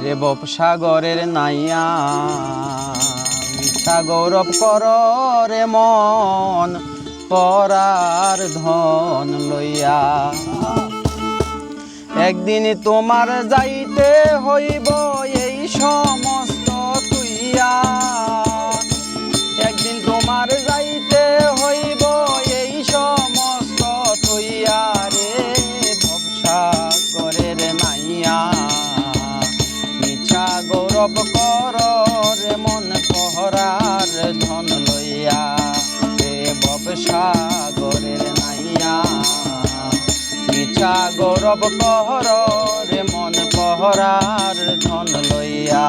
রে সাগরের নাইয়া মিছা গৌরব কর রে মন পরার ধন লইয়া। একদিন তোমার যাইতে হইব এই সমস্ত তুইয়া, একদিন তোমার যাইতে হইব এই সমস্ত তুইয়া রে ভবসাগরের নাইয়া মিছা গৌরব কর রে মন পহরার ধন লইয়া। রে ভবসাগরের নাইয়া মিছা গৌরব কর রে মন পহরার ধন লইয়া।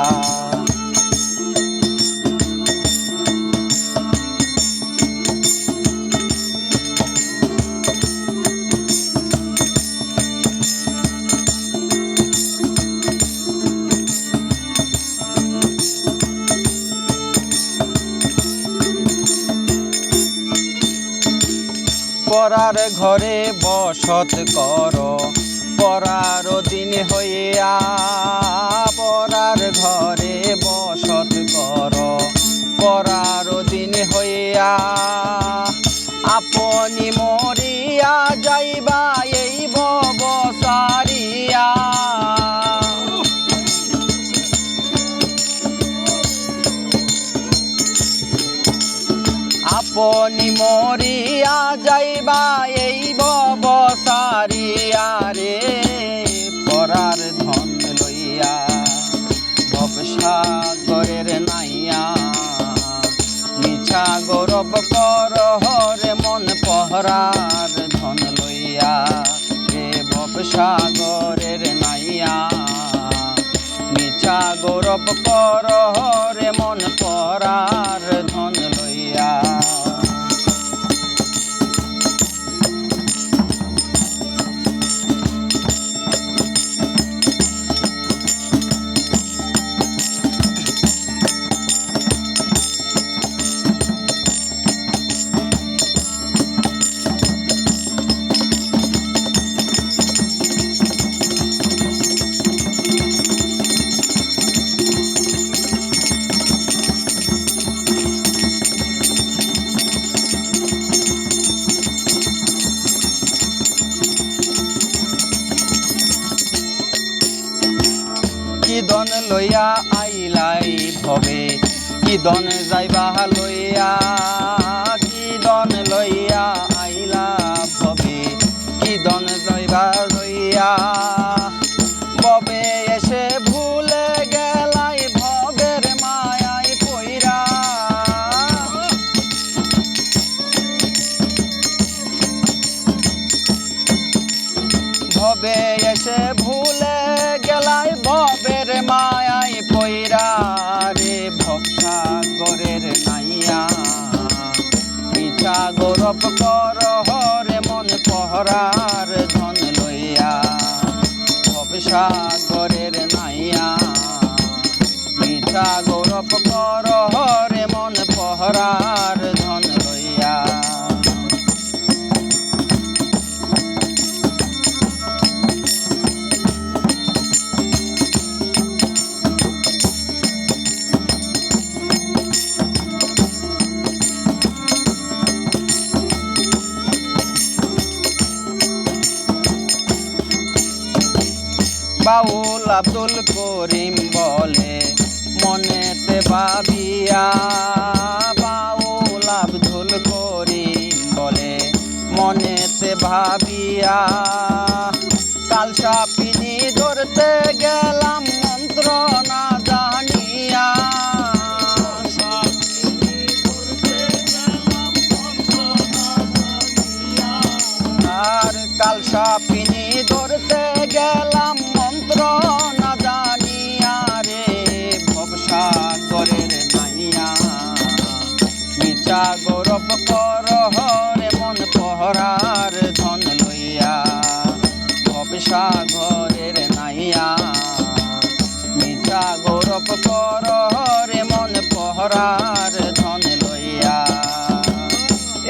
পরার ঘরে বসত কর পরার দিন হইয়া, পরার ঘরে বসত কর পরার দিন হইয়া। আপনি মরিয়া যাইবা এই ভব সারিয়া, আপনি মরিয়া যাইবা এই ভব সারিয়া রে পরার ধন লইয়া। ভবসাগরের নাইয়া মিছা গৌরব কর রে মন পহরার ধন লইয়া। রে ভবসাগরের নাইয়া মিছা গৌরব কর রে মন পহরার ধন লইয়া। কি দন লইয়া আইলাই ভবে কি দন যাইবা লইয়া, কি দন লইয়া আইলা ভবে কি দন যাইবা লইয়া। ভবে এসে ভুলে গেলাই ভবের মায়াই পইরা, ভবে এসে ভুলে গেলাই ভবের মায়াই পইরা রে ভবসাগরের নাইয়া মিছা গৌরব কর রে মন পহরার ধন লইয়া। ভবসাগরের নাইয়া মিছা গৌরব কর রে মন পহরার ধন লইয়া। বাউল আব্দুল করিম বলে মনেতে ভাবিয়া, বাউল আব্দুল করিম বলে মনেতে ভাবিয়া। কাল সাপিনী ধরতে গেলাম মন্ত্র না জানিয়া, আর কাল সাপিনী ধরতে গেলাম মন্ত্র না জানিয়া রে ভবসাগরের নাইয়া মিছা গৌরব কর রে মন পহরার ধন লইয়া। ভবসাগরের নাইয়া মিছা গৌরব কর রে মন পহরার ধন লইয়া।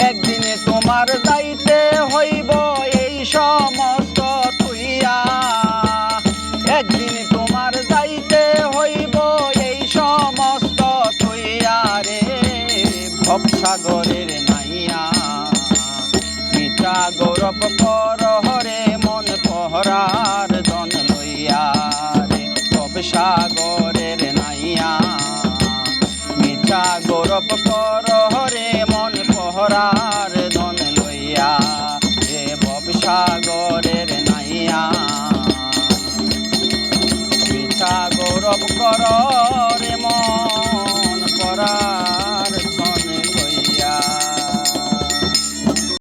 একদিন তোমার যাইতে হইব এই সমস্ত তুইয়া, একদিন তোমার যাইতে সাগরের নাইয়া মিঠা গৌরব কর হরে মন পহরার ধন লইয়া রে সাগরের নাইয়া মিঠা গৌরব কর হরে